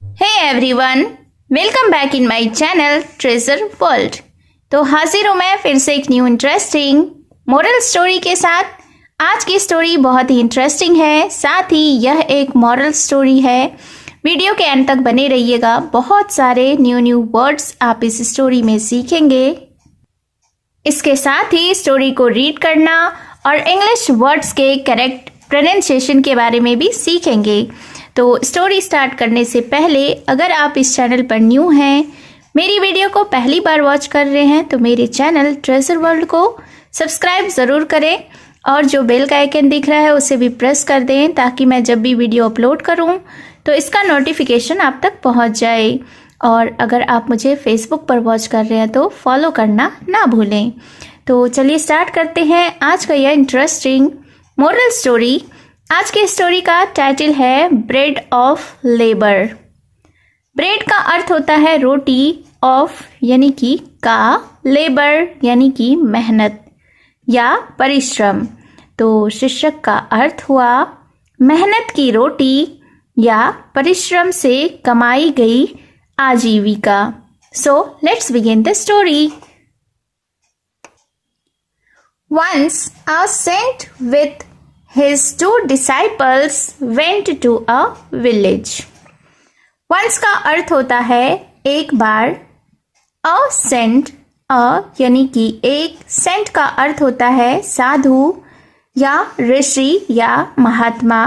Hey everyone, welcome back in my channel treasure world. तो हाजिर हूँ मैं फिर से एक न्यू इंटरेस्टिंग मोरल स्टोरी के साथ। आज की स्टोरी बहुत ही इंटरेस्टिंग है, साथ ही यह एक मॉरल स्टोरी है। वीडियो के एंड तक बने रहिएगा, बहुत सारे न्यू वर्ड्स आप इस स्टोरी में सीखेंगे। इसके साथ ही स्टोरी को रीड करना और इंग्लिश वर्ड्स के करेक्ट प्रोनाउंसिएशन के बारे में भी सीखेंगे। तो स्टोरी स्टार्ट करने से पहले अगर आप इस चैनल पर न्यू हैं, मेरी वीडियो को पहली बार वॉच कर रहे हैं, तो मेरे चैनल ट्रेजर वर्ल्ड को सब्सक्राइब ज़रूर करें और जो बेल का आइकन दिख रहा है उसे भी प्रेस कर दें ताकि मैं जब भी वीडियो अपलोड करूं तो इसका नोटिफिकेशन आप तक पहुंच जाए। और अगर आप मुझे फेसबुक पर वॉच कर रहे हैं तो फॉलो करना ना भूलें। तो चलिए स्टार्ट करते हैं आज का यह इंटरेस्टिंग मोरल स्टोरी। आज के स्टोरी का टाइटल है ब्रेड ऑफ लेबर। ब्रेड का अर्थ होता है रोटी, ऑफ यानी कि का, लेबर यानी कि मेहनत या परिश्रम। तो शीर्षक का अर्थ हुआ मेहनत की रोटी या परिश्रम से कमाई गई आजीविका। So let's begin the story. Once a saint with his two disciples went to a village. Once का अर्थ होता है एक बार। A saint, a यानी कि एक, saint का अर्थ होता है साधु या ऋषि या महात्मा,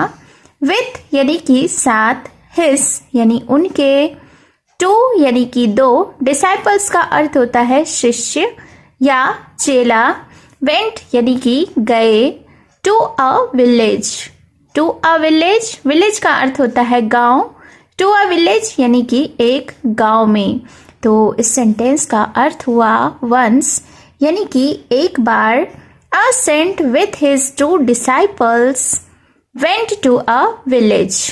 with यानी कि साथ, his यानी उनके, two यानी कि दो, disciples का अर्थ होता है शिष्य या चेला, went यानी कि गए, to a village। to a village, village का अर्थ होता है गांव, to a village यानी कि एक गांव में। तो इस सेंटेंस का अर्थ हुआ once यानी कि एक बार, a saint with his two disciples went to a village।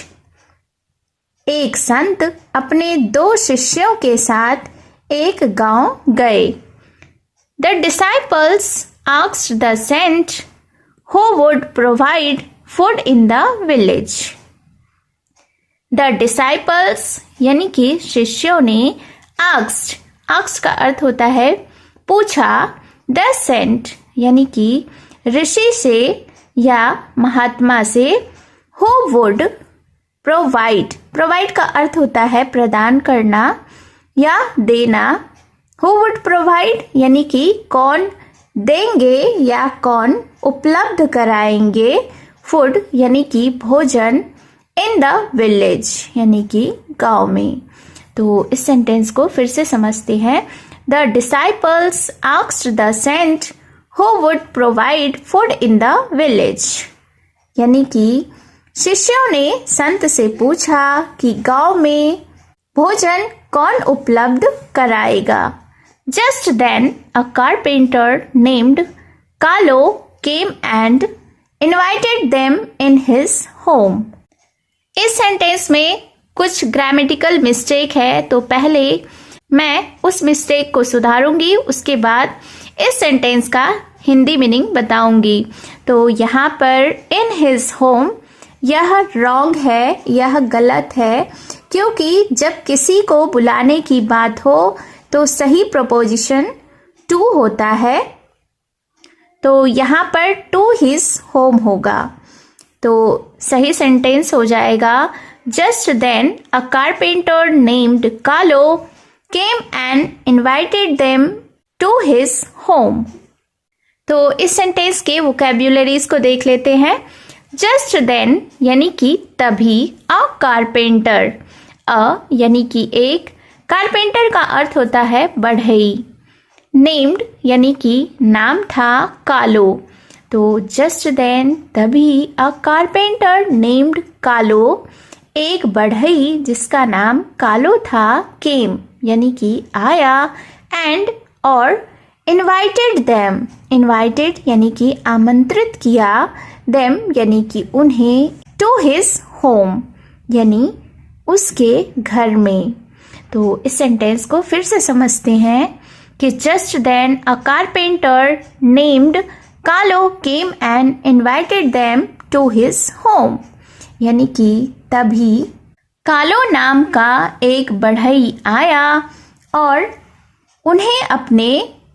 एक संत अपने दो शिष्यों के साथ एक गांव गए। The disciples asked the saint who would provide food in the village. The disciples यानी कि शिष्यों ने asked का अर्थ होता है पूछा, the saint यानी कि ऋषि से या महात्मा से, who would provide का अर्थ होता है प्रदान करना या देना। who would provide यानी कि कौन देंगे या कौन उपलब्ध कराएंगे, फूड यानी कि भोजन, इन द विलेज यानी कि गांव में। तो इस सेंटेंस को फिर से समझते हैं। The disciples asked the saint who would provide food in the village यानी कि शिष्यों ने संत से पूछा कि गांव में भोजन कौन उपलब्ध कराएगा। Just then, a carpenter named Kalo came and invited them in his home. इस सेंटेंस में कुछ ग्रामेटिकल मिस्टेक है, तो पहले मैं उस मिस्टेक को सुधारूंगी, उसके बाद इस सेंटेंस का हिंदी मीनिंग बताऊंगी। तो यहाँ पर in his home यह रॉन्ग है, यह गलत है, क्योंकि जब किसी को बुलाने की बात हो तो सही प्रपोजिशन टू होता है। तो यहाँ पर टू हिज होम होगा, तो सही सेंटेंस हो जाएगा just then a carpenter named Kalo came and invited them to his home. तो इस सेंटेंस के वोकैब्युलरीज को देख लेते हैं। जस्ट देन यानी कि तभी, अ कारपेंटर, अ यानी कि एक, कारपेंटर का अर्थ होता है बढ़ई, नेम्ड यानी कि नाम था कालो। तो जस्ट देन तभी, अ कारपेंटर नेम्ड कालो, एक बढ़ई जिसका नाम कालो था, केम यानी कि आया, एंड और इनवाइटेड देम, इनवाइटेड यानी कि आमंत्रित किया, देम यानी कि उन्हें, टू हिज होम यानी उसके घर में। तो इस सेंटेंस को फिर से समझते हैं कि just then a carpenter named Kalo came and invited them to his home यानी कि तभी कालो नाम का एक बढ़ई आया और उन्हें अपने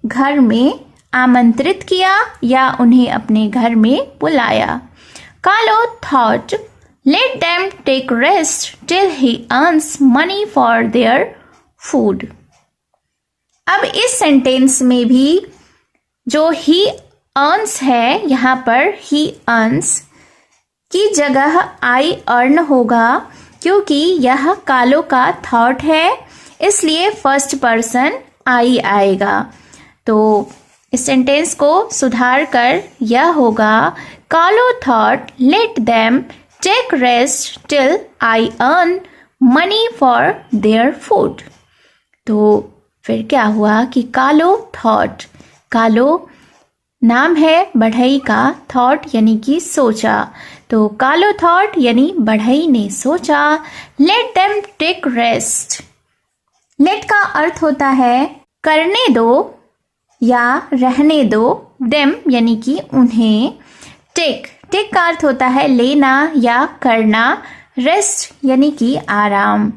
घर में आमंत्रित किया या उन्हें अपने घर में बुलाया। कालो thought, let them take rest till he earns money for their food. अब इस सेंटेंस में भी जो he earns है, यहाँ पर he earns की जगह I earn होगा, क्योंकि यह कालो का थॉट है, इसलिए फर्स्ट पर्सन आई आएगा। तो इस सेंटेंस को सुधार कर यह होगा, Kalo thought let them take rest till I earn money for their food. तो फिर क्या हुआ कि कालो थॉट, कालो नाम है बढ़ई का, थॉट यानी कि सोचा, तो कालो थॉट यानी बढ़ई ने सोचा, let them take rest. Let का अर्थ होता है करने दो या रहने दो, देम यानी कि उन्हें, टेक, टेक का अर्थ होता है लेना या करना, रेस्ट यानी कि आराम,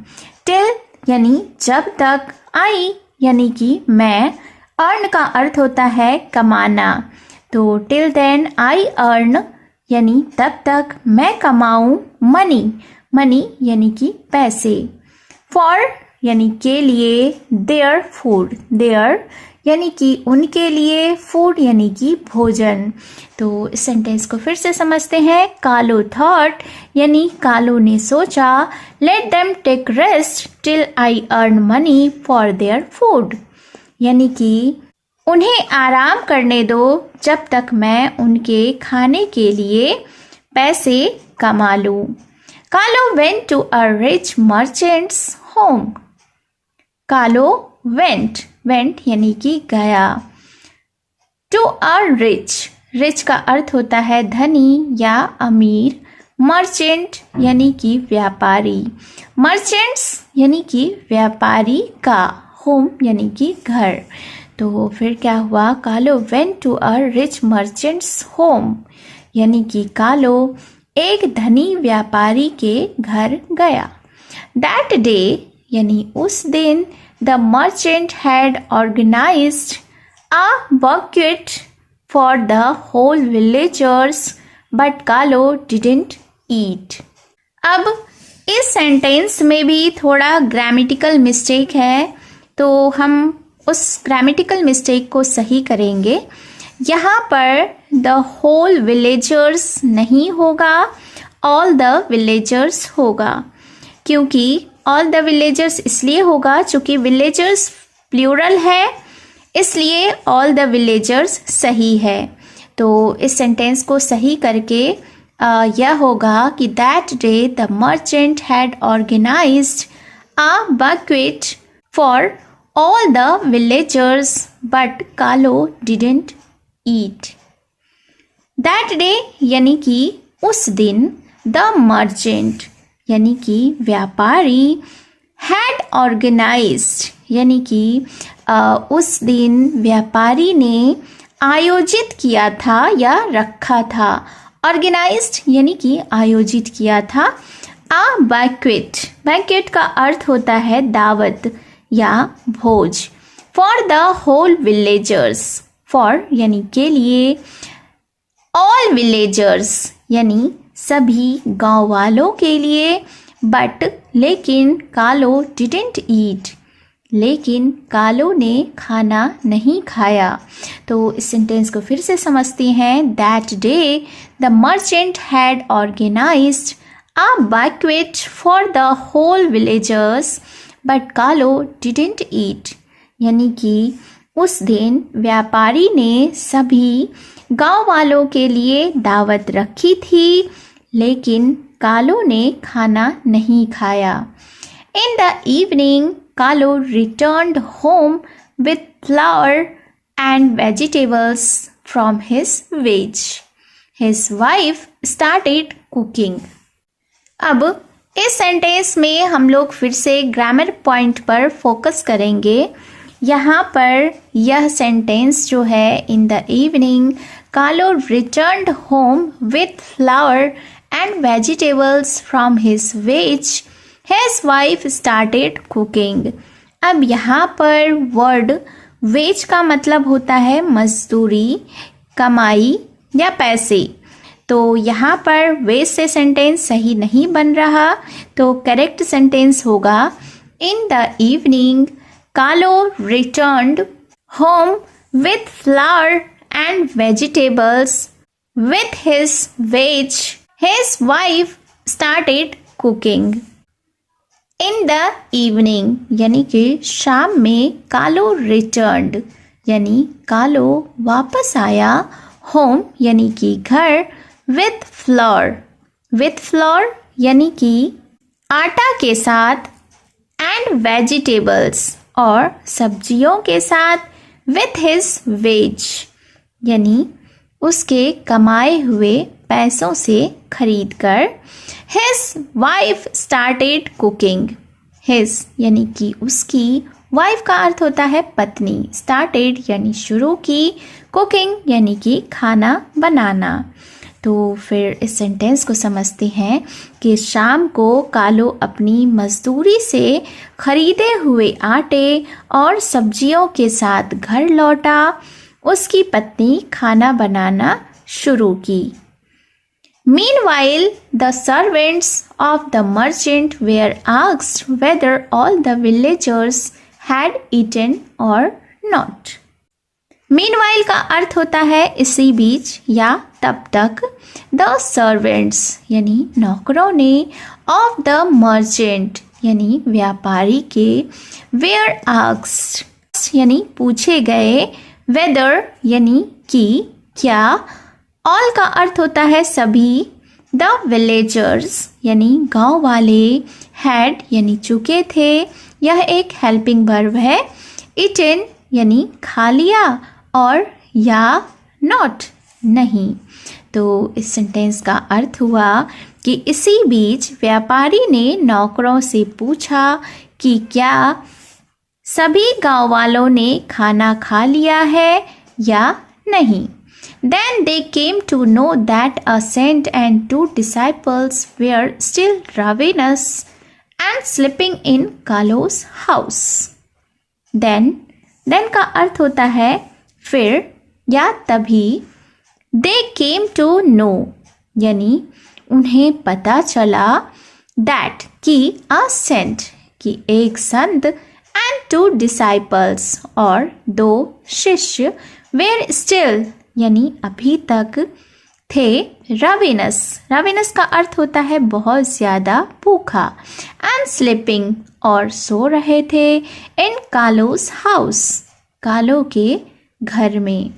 टिल यानी जब तक, आई यानी कि मैं, अर्न का अर्थ होता है कमाना, तो टिल देन आई अर्न यानी तब तक मैं कमाऊं मनी, मनी यानी कि पैसे, फॉर यानी के लिए, देयर फूड, देयर यानी कि उनके लिए, फूड यानी कि भोजन। तो इस सेंटेंस को फिर से समझते हैं, कालो थॉट यानी कालो ने सोचा, let them take rest till I earn money for their food, यानी कि उन्हें आराम करने दो जब तक मैं उनके खाने के लिए पैसे कमा लूं। Kalo went to a rich merchant's home. Kalo went, went यानी कि गया, टू अ रिच, रिच का अर्थ होता है धनी या अमीर, मर्चेंट यानी कि व्यापारी, मर्चेंट्स यानी कि व्यापारी का, होम यानी कि घर। तो फिर क्या हुआ, Kalo went to a rich merchant's home, यानी कि कालो एक धनी व्यापारी के घर गया। दैट डे यानी उस दिन, the merchant had organised a banquet for the whole villagers but Kalo didn't eat. अब इस सेंटेंस में भी थोड़ा ग्रामेटिकल मिस्टेक है, तो हम उस ग्रामेटिकल मिस्टेक को सही करेंगे। यहाँ पर द होल विलेजर्स नहीं होगा, ऑल द विलेजर्स होगा, क्योंकि ऑल द विलेजर्स इसलिए होगा चूँकि विलेजर्स प्लूरल है, इसलिए ऑल द विलेजर्स सही है। तो इस सेंटेंस को सही करके यह होगा कि that day the merchant had organised a banquet for all the villagers but कालो didn't eat। that day यानी कि उस दिन, the merchant यानी कि व्यापारी, had organized यानी कि उस दिन व्यापारी ने आयोजित किया था या रखा था, organized यानी कि आयोजित किया था, a banquet, banquet का अर्थ होता है दावत या भोज, for the whole villagers, for यानी के लिए, ऑल विलेजर्स यानी सभी गांव वालों के लिए, बट लेकिन कालो डिडंट ईट, लेकिन कालो ने खाना नहीं खाया। तो इस सेंटेंस को फिर से समझते हैं, that day the merchant had organised a banquet for the whole villagers but Kalo didn't eat, यानी कि उस दिन व्यापारी ने सभी गांव वालों के लिए दावत रखी थी, लेकिन कालो ने खाना नहीं खाया। इन द इवनिंग कालो returned home with flower and vegetables from his village. His wife started cooking. अब इस सेंटेंस में हम लोग फिर से ग्रामर पॉइंट पर फोकस करेंगे। यहाँ पर यह सेंटेंस जो है, इन द इवनिंग कालो returned home with flower and vegetables from his village, His wife started cooking. अब यहाँ पर वर्ड वेज का मतलब होता है मजदूरी, कमाई या पैसे। तो यहाँ पर वेज से सेंटेंस सही नहीं बन रहा, तो करेक्ट सेंटेंस होगा इन द इवनिंग कालो returned home with flour and vegetables. With his wage, his wife started cooking. In the evening यानी कि शाम में कालो returned यानी कालो वापस आया, home यानी कि घर, with flour यानी कि आटा के साथ, and vegetables और सब्जियों के साथ, with his wage यानी उसके कमाए हुए पैसों से खरीद कर। his wife started cooking. his यानी कि उसकी, wife का अर्थ होता है पत्नी, started यानी शुरू की, cooking यानी कि खाना बनाना। तो फिर इस सेंटेंस को समझते हैं कि शाम को कालो अपनी मजदूरी से खरीदे हुए आटे और सब्जियों के साथ घर लौटा। उसकी पत्नी खाना बनाना शुरू की। Meanwhile, the servants of the merchant were asked whether all the villagers had eaten or not. Meanwhile का अर्थ होता है इसी बीच या तब तक। The servants यानी नौकरों ने, of the merchant यानी व्यापारी के, were asked यानी पूछे गए, whether यानी कि क्या, all का अर्थ होता है सभी, the villagers यानी गांव वाले, had यानी चुके थे, यह एक हेल्पिंग वर्ब है, eaten यानी खा लिया और या नॉट नहीं। तो इस सेंटेंस का अर्थ हुआ कि इसी बीच व्यापारी ने नौकरों से पूछा कि क्या सभी गांव वालों ने खाना खा लिया है या नहीं। Then they came to know that a saint and 2 disciples were still ravenous and sleeping in Kalo's house. Then का अर्थ होता है फिर या तभी। They came to know यानी उन्हें पता चला, that कि a saint कि एक संत, and 2 disciples और 2 शिष्य, were still यानी अभी तक थे, ravenous का अर्थ होता है बहुत ज़्यादा भूखा, and sleeping और सो रहे थे, in Kalo's house कालो के घर में।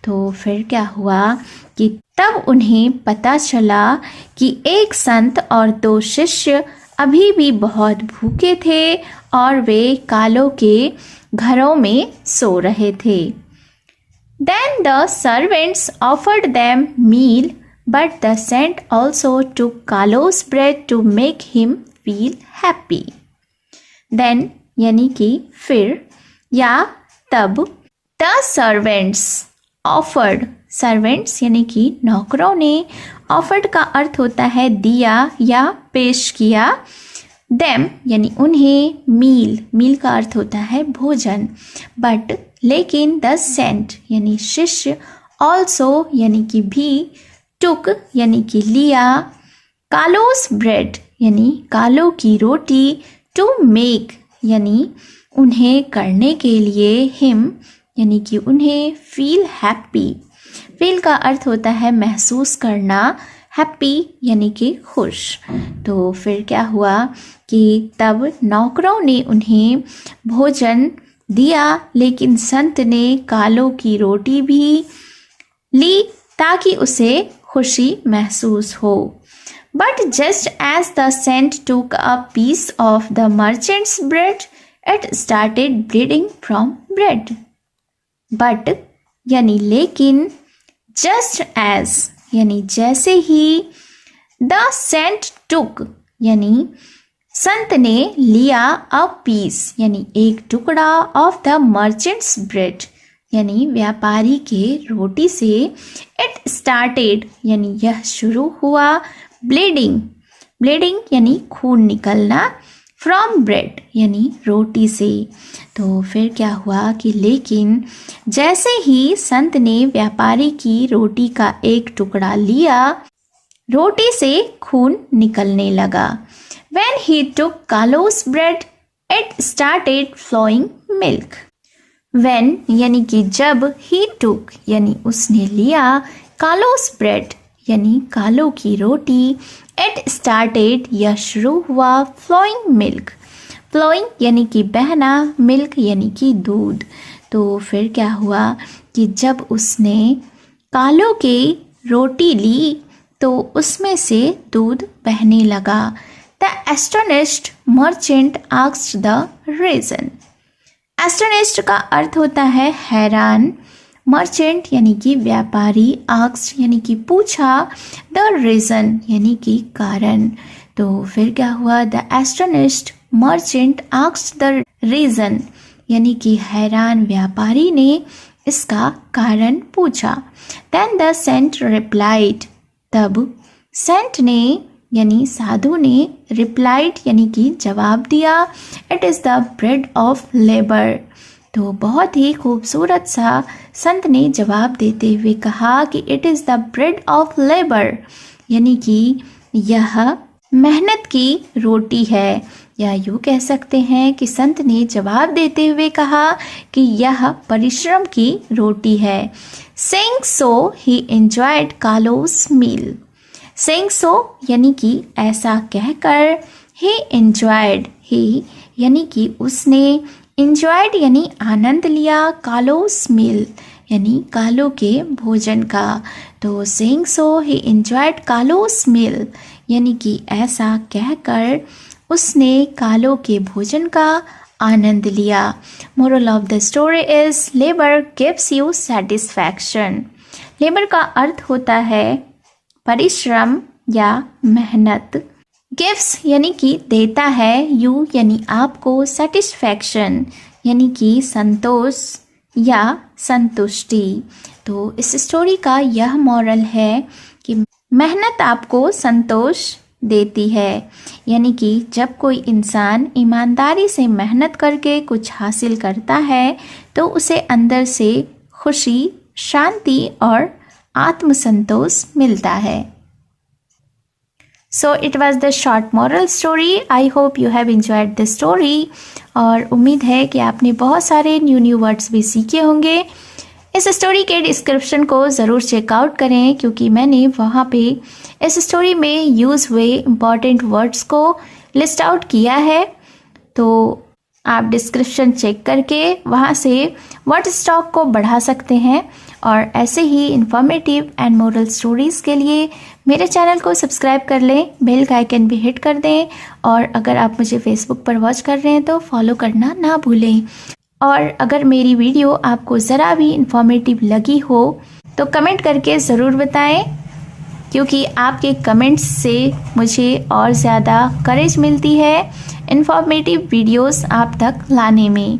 तो फिर क्या हुआ कि तब उन्हें पता चला कि एक संत और 2 शिष्य अभी भी बहुत भूखे थे और वे कालो के घरों में सो रहे थे। Then the servants offered them meal, but the saint also took Kalo's bread to make him feel happy. Then यानी कि फिर या तब, the servants offered यानी कि नौकरों ने, offered का अर्थ होता है दिया या पेश किया, them यानी उन्हें, meal का अर्थ होता है भोजन, but लेकिन the saint यानी शिष्य, also यानी कि भी, took यानी कि लिया, Kalo's bread यानी कालो की रोटी, to make यानी उन्हें करने के लिए, him यानी कि उन्हें, feel happy का अर्थ होता है महसूस करना, happy यानी कि खुश। तो फिर क्या हुआ कि तब नौकरों ने उन्हें भोजन दिया, लेकिन संत ने कालो की रोटी भी ली ताकि उसे खुशी महसूस हो। But just as the saint took a piece of the merchant's bread, it started bleeding from bread. But यानी लेकिन, just as यानी जैसे ही, the saint took यानी संत ने लिया, a piece यानी एक टुकड़ा, of the merchant's bread यानी व्यापारी के रोटी से, it started यानी यह शुरू हुआ, bleeding यानी खून निकलना, फ्रॉम ब्रेड यानी रोटी से। तो फिर क्या हुआ कि लेकिन जैसे ही संत ने व्यापारी की रोटी का एक टुकड़ा लिया, रोटी से खून निकलने लगा। When he took Carlos bread, it started flowing milk. When यानी कि जब, he took यानी उसने लिया, Carlos bread यानी कालो की रोटी, it started या शुरू हुआ, flowing milk. Flowing यानी कि बहना, milk यानी कि दूध। तो फिर क्या हुआ कि जब उसने कालो की रोटी ली तो उसमें से दूध बहने लगा। The astonished merchant asked the reason. Astonished का अर्थ होता है हैरान, merchant यानी कि व्यापारी, asked यानी कि पूछा, the reason यानी कि कारण। तो फिर क्या हुआ, the astonished merchant asked the reason यानी कि हैरान व्यापारी ने इसका कारण पूछा। Then the saint replied, तब सेंट ने यानी साधु ने रिप्लाइड यानी कि जवाब दिया, it is the bread of labour. तो बहुत ही खूबसूरत सा संत ने जवाब देते हुए कहा कि it is the bread of labour यानी कि यह मेहनत की रोटी है, या यूँ कह सकते हैं कि संत ने जवाब देते हुए कहा कि यह परिश्रम की रोटी है। Saying so, he enjoyed Carlos' meal. Saying so यानी कि ऐसा कहकर, he enjoyed, he यानी कि उसने, enjoyed यानी आनंद लिया, Carlos' meal यानी कालो के भोजन का। तो saying so, he enjoyed Carlos' meal यानी कि ऐसा कहकर उसने कालो के भोजन का आनंद लिया। Moral of the story is labor gives you satisfaction. Labour का अर्थ होता है परिश्रम या मेहनत। गिव्स यानी कि देता है, यू यानी आपको, सेटिस्फैक्शन यानी कि संतोष या संतुष्टि। तो इस स्टोरी का यह मॉरल है कि मेहनत आपको संतोष देती है, यानी कि जब कोई इंसान ईमानदारी से मेहनत करके कुछ हासिल करता है तो उसे अंदर से खुशी, शांति और आत्मसंतोष मिलता है। So it was the short moral story. I hope you have enjoyed the story और उम्मीद है कि आपने बहुत सारे न्यू वर्ड्स भी सीखे होंगे। इस स्टोरी के डिस्क्रिप्शन को ज़रूर चेकआउट करें क्योंकि मैंने वहाँ पे इस स्टोरी में यूज़ हुए इम्पॉर्टेंट वर्ड्स को लिस्ट आउट किया है। तो आप डिस्क्रिप्शन चेक करके वहाँ से वर्ड स्टॉक को बढ़ा सकते हैं और ऐसे ही इन्फॉर्मेटिव एंड मोरल स्टोरीज़ के लिए मेरे चैनल को सब्सक्राइब कर लें, बेल का आइकन भी हिट कर दें और अगर आप मुझे फेसबुक पर वॉच कर रहे हैं तो फॉलो करना ना भूलें। और अगर मेरी वीडियो आपको ज़रा भी इन्फॉर्मेटिव लगी हो तो कमेंट करके ज़रूर बताएं क्योंकि आपके कमेंट्स से मुझे और ज़्यादा करेज मिलती है इन्फॉर्मेटिव वीडियोस आप तक लाने में।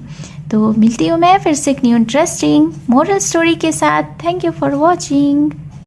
तो मिलती हूँ मैं फिर से एक न्यू इंटरेस्टिंग मोरल स्टोरी के साथ। Thank you for watching.